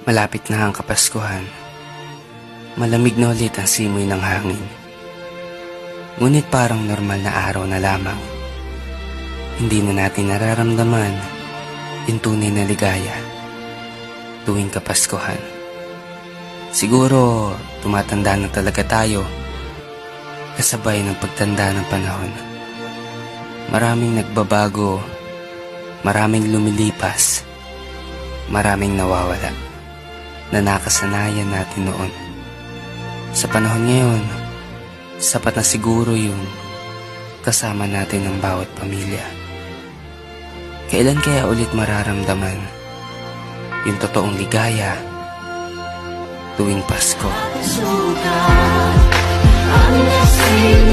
Malapit na ang Kapaskuhan. Malamig na ulit ang simoy ng hangin. Ngunit parang normal na araw na lamang. Hindi na natin nararamdaman yung tunay na ligaya tuwing Kapaskuhan. Siguro tumatanda na talaga tayo kasabay ng pagtanda ng panahon. Maraming nagbabago, maraming lumilipas, maraming nawawala na nakasanayan natin noon. Sa panahon ngayon, sapat na siguro yung kasama natin ng bawat pamilya. Kailan kaya ulit mararamdaman yung totoong ligaya tuwing Pasko? Ang lasing